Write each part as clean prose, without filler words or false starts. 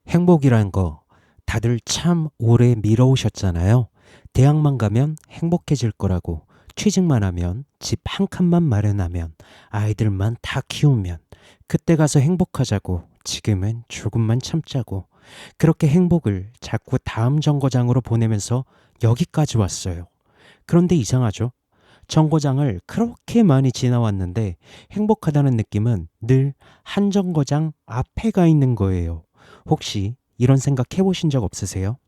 행복이란 거 다들 참 오래 미뤄오셨잖아요. 대학만 가면 행복해질 거라고, 취직만 하면 집 한 칸만 마련하면, 아이들만 다 키우면, 그때 가서 행복하자고, 지금은 조금만 참자고, 그렇게 행복을 자꾸 다음 정거장으로 보내면서 여기까지 왔어요. 그런데 이상하죠? 정거장을 그렇게 많이 지나왔는데 행복하다는 느낌은 늘 한 정거장 앞에 가 있는 거예요. 혹시 이런 생각 해보신 적 없으세요?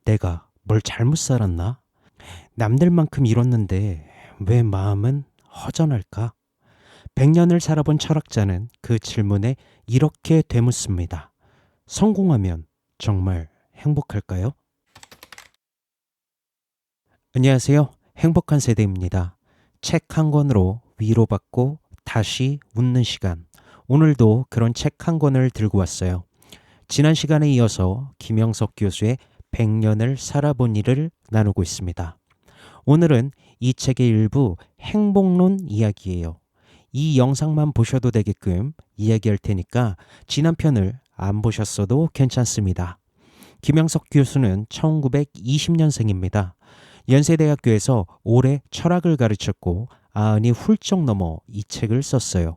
내가 뭘 잘못 살았나? 남들만큼 잃었는데 왜 마음은 허전할까? 100년을 살아본 철학자는 그 질문에 이렇게 되묻습니다. 성공하면 정말 행복할까요? 안녕하세요. 행복한 세대입니다. 책 한 권으로 위로받고 다시 웃는 시간. 오늘도 그런 책 한 권을 들고 왔어요. 지난 시간에 이어서 김영석 교수의 100년을 살아본 일을 나누고 있습니다. 오늘은 이 책의 일부 행복론 이야기예요. 이 영상만 보셔도 되게끔 이야기할 테니까 지난 편을 안 보셨어도 괜찮습니다. 김영석 교수는 1920년생입니다. 연세대학교에서 오래 철학을 가르쳤고 90이 훌쩍 넘어 이 책을 썼어요.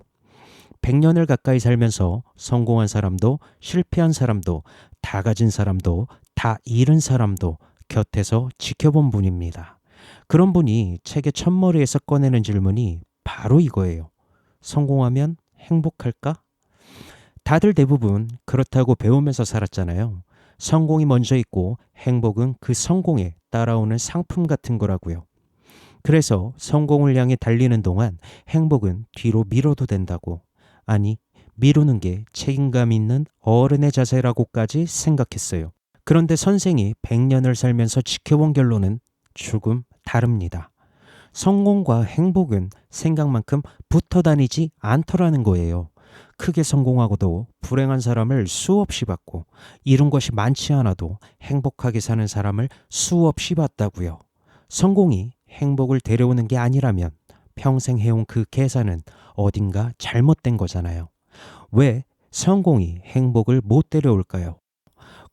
100년을 가까이 살면서 성공한 사람도 실패한 사람도 다 가진 사람도 다 잃은 사람도 곁에서 지켜본 분입니다. 그런 분이 책의 첫머리에서 꺼내는 질문이 바로 이거예요. 성공하면 행복할까? 다들 대부분 그렇다고 배우면서 살았잖아요. 성공이 먼저 있고 행복은 그 성공에 따라오는 상품 같은 거라고요. 그래서 성공을 향해 달리는 동안 행복은 뒤로 미뤄도 된다고. 아니, 미루는 게 책임감 있는 어른의 자세라고까지 생각했어요. 그런데 선생이 100년을 살면서 지켜본 결론은 조금 다릅니다. 성공과 행복은 생각만큼 붙어 다니지 않더라는 거예요. 크게 성공하고도 불행한 사람을 수없이 봤고 이룬 것이 많지 않아도 행복하게 사는 사람을 수없이 봤다고요. 성공이 행복을 데려오는 게 아니라면 평생 해온 그 계산은 어딘가 잘못된 거잖아요. 왜 성공이 행복을 못 데려올까요?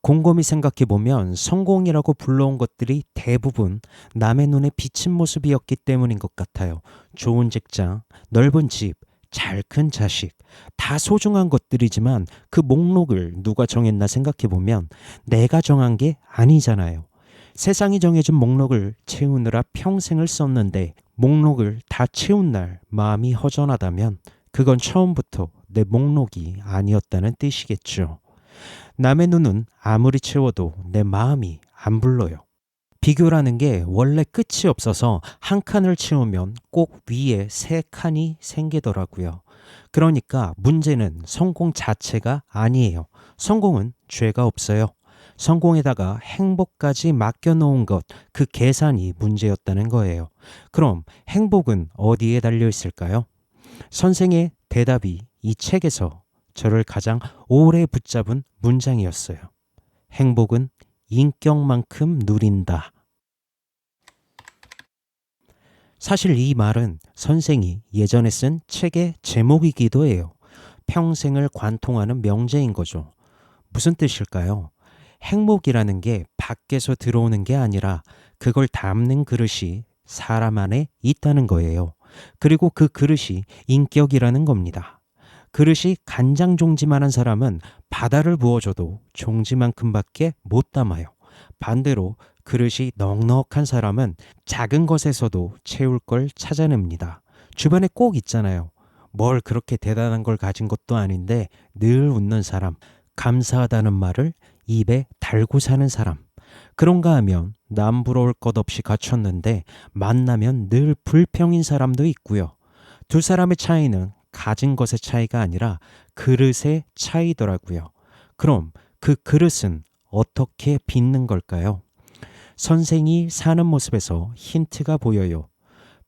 곰곰이 생각해보면 성공이라고 불러온 것들이 대부분 남의 눈에 비친 모습이었기 때문인 것 같아요. 좋은 직장, 넓은 집, 잘 큰 자식, 다 소중한 것들이지만 그 목록을 누가 정했나 생각해보면 내가 정한 게 아니잖아요. 세상이 정해준 목록을 채우느라 평생을 썼는데 목록을 다 채운 날 마음이 허전하다면 그건 처음부터 내 목록이 아니었다는 뜻이겠죠. 남의 눈은 아무리 채워도 내 마음이 안 불러요. 비교라는 게 원래 끝이 없어서 한 칸을 채우면 꼭 위에 세 칸이 생기더라고요. 그러니까 문제는 성공 자체가 아니에요. 성공은 죄가 없어요. 성공에다가 행복까지 맡겨놓은 것, 그 계산이 문제였다는 거예요. 그럼 행복은 어디에 달려 있을까요? 선생의 대답이 이 책에서 저를 가장 오래 붙잡은 문장이었어요. 행복은 인격만큼 누린다. 사실 이 말은 선생이 예전에 쓴 책의 제목이기도 해요. 평생을 관통하는 명제인 거죠. 무슨 뜻일까요? 행복이라는 게 밖에서 들어오는 게 아니라 그걸 담는 그릇이 사람 안에 있다는 거예요. 그리고 그 그릇이 인격이라는 겁니다. 그릇이 간장 종지만한 사람은 바다를 부어줘도 종지만큼밖에 못 담아요. 반대로 그릇이 넉넉한 사람은 작은 것에서도 채울 걸 찾아냅니다. 주변에 꼭 있잖아요. 뭘 그렇게 대단한 걸 가진 것도 아닌데 늘 웃는 사람, 감사하다는 말을 입에 달고 사는 사람. 그런가 하면 남 부러울 것 없이 갖췄는데 만나면 늘 불평인 사람도 있고요. 두 사람의 차이는 가진 것의 차이가 아니라 그릇의 차이더라고요. 그럼 그 그릇은 어떻게 빚는 걸까요? 선생이 사는 모습에서 힌트가 보여요.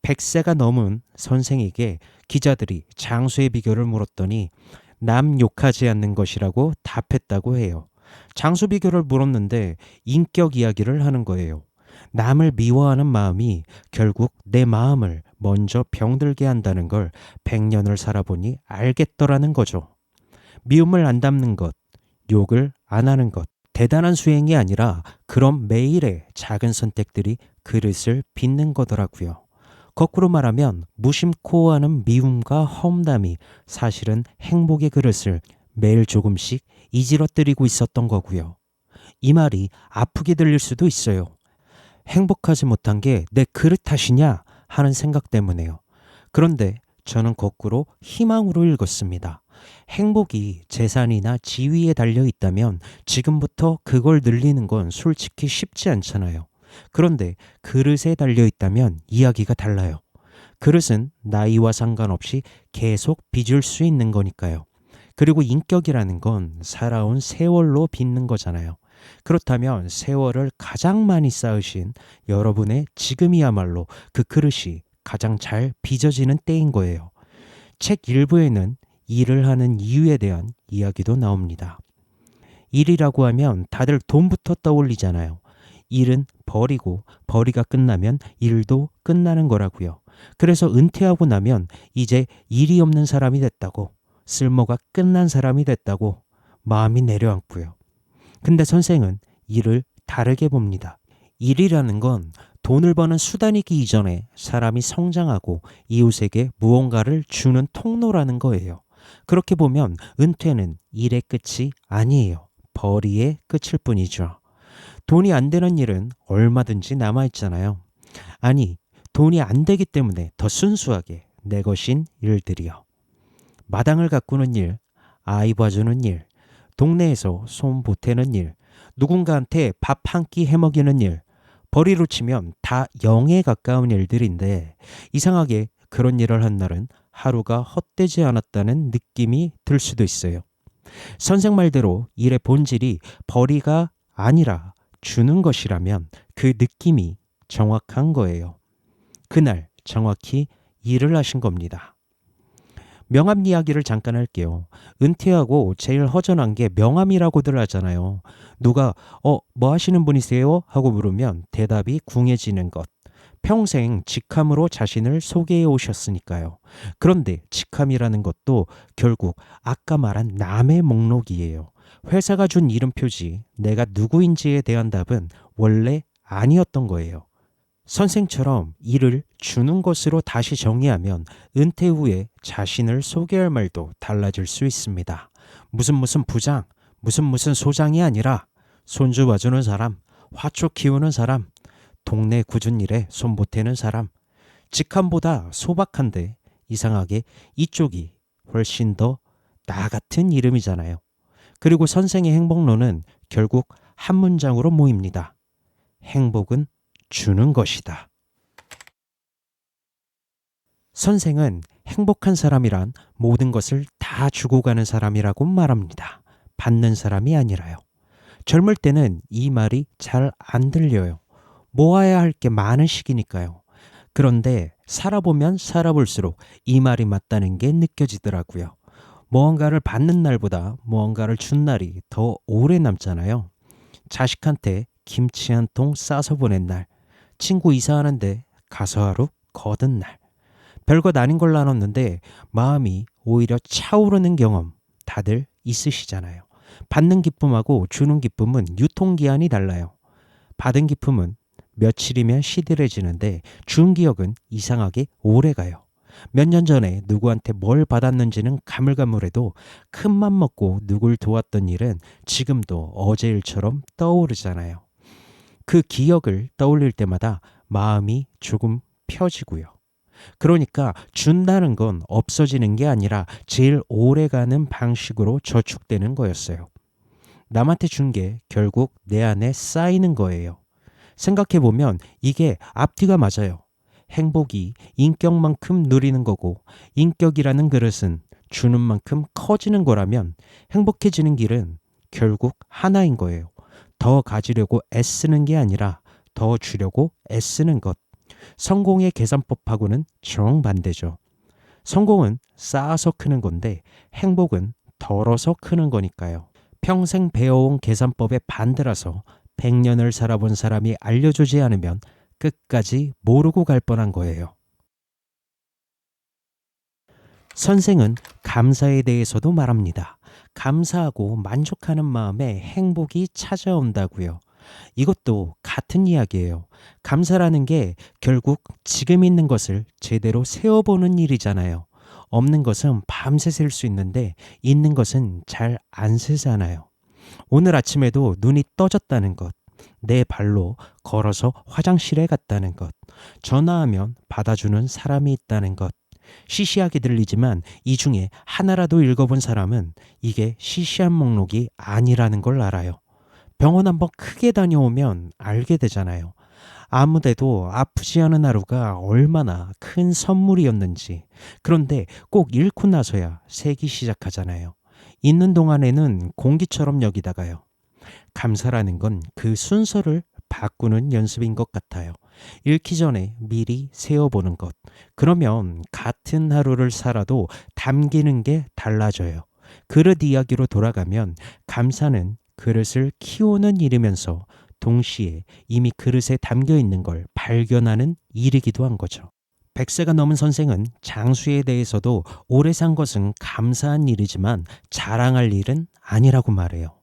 100세가 넘은 선생에게 기자들이 장수의 비결을 물었더니 남 욕하지 않는 것이라고 답했다고 해요. 장수 비결을 물었는데 인격 이야기를 하는 거예요. 남을 미워하는 마음이 결국 내 마음을 먼저 병들게 한다는 걸 100년을 살아보니 알겠더라는 거죠. 미움을 안 담는 것, 욕을 안 하는 것. 대단한 수행이 아니라 그런 매일의 작은 선택들이 그릇을 빚는 거더라고요. 거꾸로 말하면 무심코 하는 미움과 험담이 사실은 행복의 그릇을 매일 조금씩 이지러뜨리고 있었던 거고요. 이 말이 아프게 들릴 수도 있어요. 행복하지 못한 게 내 그릇 탓이냐 하는 생각 때문에요. 그런데 저는 거꾸로 희망으로 읽었습니다. 행복이 재산이나 지위에 달려 있다면 지금부터 그걸 늘리는 건 솔직히 쉽지 않잖아요. 그런데 그릇에 달려 있다면 이야기가 달라요. 그릇은 나이와 상관없이 계속 빚을 수 있는 거니까요. 그리고 인격이라는 건 살아온 세월로 빚는 거잖아요. 그렇다면 세월을 가장 많이 쌓으신 여러분의 지금이야말로 그 그릇이 가장 잘 빚어지는 때인 거예요. 책 일부에는 일을 하는 이유에 대한 이야기도 나옵니다. 일이라고 하면 다들 돈부터 떠올리잖아요. 일은 벌이고 벌이가 끝나면 일도 끝나는 거라고요. 그래서 은퇴하고 나면 이제 일이 없는 사람이 됐다고, 쓸모가 끝난 사람이 됐다고 마음이 내려앉고요. 근데 선생은 일을 다르게 봅니다. 일이라는 건 돈을 버는 수단이기 이전에 사람이 성장하고 이웃에게 무언가를 주는 통로라는 거예요. 그렇게 보면 은퇴는 일의 끝이 아니에요. 벌이의 끝일 뿐이죠. 돈이 안 되는 일은 얼마든지 남아있잖아요. 아니, 돈이 안 되기 때문에 더 순수하게 내 것인 일들이요. 마당을 가꾸는 일, 아이 봐주는 일, 동네에서 손 보태는 일, 누군가한테 밥 한 끼 해먹이는 일, 벌이로 치면 다 영에 가까운 일들인데 이상하게 그런 일을 한 날은 하루가 헛되지 않았다는 느낌이 들 수도 있어요. 선생 말대로 일의 본질이 벌이가 아니라 주는 것이라면 그 느낌이 정확한 거예요. 그날 정확히 일을 하신 겁니다. 명함 이야기를 잠깐 할게요. 은퇴하고 제일 허전한 게 명함이라고들 하잖아요. 누가 뭐 하시는 분이세요? 하고 물으면 대답이 궁해지는 것. 평생 직함으로 자신을 소개해 오셨으니까요. 그런데 직함이라는 것도 결국 아까 말한 남의 목록이에요. 회사가 준 이름표지 내가 누구인지에 대한 답은 원래 아니었던 거예요. 선생처럼 일을 주는 것으로 다시 정의하면 은퇴 후에 자신을 소개할 말도 달라질 수 있습니다. 무슨 부장, 무슨 소장이 아니라 손주 봐주는 사람, 화초 키우는 사람, 동네 굳은 일에 손 보태는 사람. 직함보다 소박한데 이상하게 이쪽이 훨씬 더 나 같은 이름이잖아요. 그리고 선생의 행복론은 결국 한 문장으로 모입니다. 행복은 주는 것이다. 선생은 행복한 사람이란 모든 것을 다 주고 가는 사람이라고 말합니다. 받는 사람이 아니라요. 젊을 때는 이 말이 잘 안 들려요. 모아야 할 게 많은 시기니까요. 그런데 살아보면 살아볼수록 이 말이 맞다는 게 느껴지더라고요. 무언가를 받는 날보다 무언가를 준 날이 더 오래 남잖아요. 자식한테 김치 한 통 싸서 보낸 날, 친구 이사하는데 가서 하루 거둔 날, 별것 아닌 걸 나눴는데 마음이 오히려 차오르는 경험 다들 있으시잖아요. 받는 기쁨하고 주는 기쁨은 유통기한이 달라요. 받은 기쁨은 며칠이면 시들해지는데 준 기억은 이상하게 오래가요. 몇 년 전에 누구한테 뭘 받았는지는 가물가물해도 큰맘 먹고 누굴 도왔던 일은 지금도 어제 일처럼 떠오르잖아요. 그 기억을 떠올릴 때마다 마음이 조금 펴지고요. 그러니까 준다는 건 없어지는 게 아니라 제일 오래가는 방식으로 저축되는 거였어요. 남한테 준 게 결국 내 안에 쌓이는 거예요. 생각해보면 이게 앞뒤가 맞아요. 행복이 인격만큼 누리는 거고 인격이라는 그릇은 주는 만큼 커지는 거라면 행복해지는 길은 결국 하나인 거예요. 더 가지려고 애쓰는 게 아니라 더 주려고 애쓰는 것. 성공의 계산법하고는 정반대죠. 성공은 쌓아서 크는 건데 행복은 덜어서 크는 거니까요. 평생 배워온 계산법의 반대라서 100년을 살아본 사람이 알려주지 않으면 끝까지 모르고 갈 뻔한 거예요. 선생은 감사에 대해서도 말합니다. 감사하고 만족하는 마음에 행복이 찾아온다고요. 이것도 같은 이야기예요. 감사라는 게 결국 지금 있는 것을 제대로 세어보는 일이잖아요. 없는 것은 밤새 셀 수 있는데 있는 것은 잘 안 세잖아요. 오늘 아침에도 눈이 떠졌다는 것, 내 발로 걸어서 화장실에 갔다는 것, 전화하면 받아주는 사람이 있다는 것. 시시하게 들리지만 이 중에 하나라도 읽어본 사람은 이게 시시한 목록이 아니라는 걸 알아요. 병원 한번 크게 다녀오면 알게 되잖아요. 아무데도 아프지 않은 하루가 얼마나 큰 선물이었는지. 그런데 꼭 잃고 나서야 세기 시작하잖아요. 있는 동안에는 공기처럼 여기다가요. 감사라는 건 그 순서를 바꾸는 연습인 것 같아요. 잃기 전에 미리 세어보는 것. 그러면 같은 하루를 살아도 담기는 게 달라져요. 그릇 이야기로 돌아가면 감사는 그릇을 키우는 일이면서 동시에 이미 그릇에 담겨 있는 걸 발견하는 일이기도 한 거죠. 100세가 넘은 선생은 장수에 대해서도 오래 산 것은 감사한 일이지만 자랑할 일은 아니라고 말해요.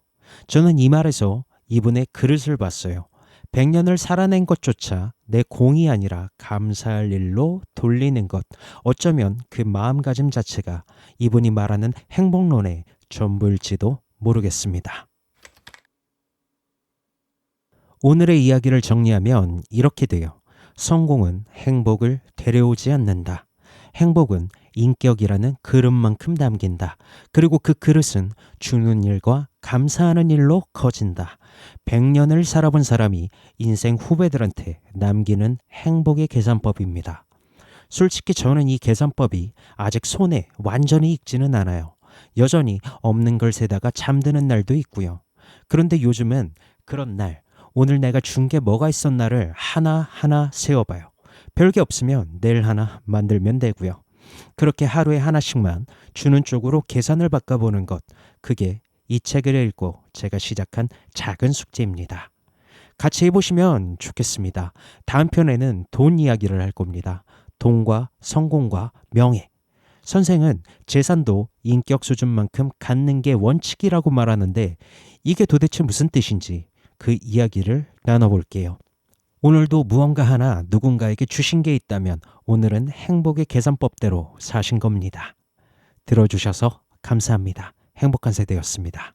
저는 이 말에서 이분의 그릇을 봤어요. 100년을 살아낸 것조차 내 공이 아니라 감사할 일로 돌리는 것. 어쩌면 그 마음가짐 자체가 이분이 말하는 행복론의 전부일지도 모르겠습니다. 오늘의 이야기를 정리하면 이렇게 돼요. 성공은 행복을 데려오지 않는다. 행복은 인격이라는 그릇만큼 담긴다. 그리고 그 그릇은 주는 일과 감사하는 일로 커진다. 100년을 살아본 사람이 인생 후배들한테 남기는 행복의 계산법입니다. 솔직히 저는 이 계산법이 아직 손에 완전히 익지는 않아요. 여전히 없는 걸 세다가 잠드는 날도 있고요. 그런데 요즘은 그런 날, 오늘 내가 준 게 뭐가 있었나를 하나하나 세어봐요. 별게 없으면 내일 하나 만들면 되고요. 그렇게 하루에 하나씩만 주는 쪽으로 계산을 바꿔보는 것. 그게 이 책을 읽고 제가 시작한 작은 숙제입니다. 같이 해보시면 좋겠습니다. 다음 편에는 돈 이야기를 할 겁니다. 돈과 성공과 명예. 선생은 재산도 인격 수준만큼 갖는 게 원칙이라고 말하는데 이게 도대체 무슨 뜻인지 그 이야기를 나눠볼게요. 오늘도 무언가 하나 누군가에게 주신 게 있다면 오늘은 행복의 계산법대로 사신 겁니다. 들어주셔서 감사합니다. 행복한 세대였습니다.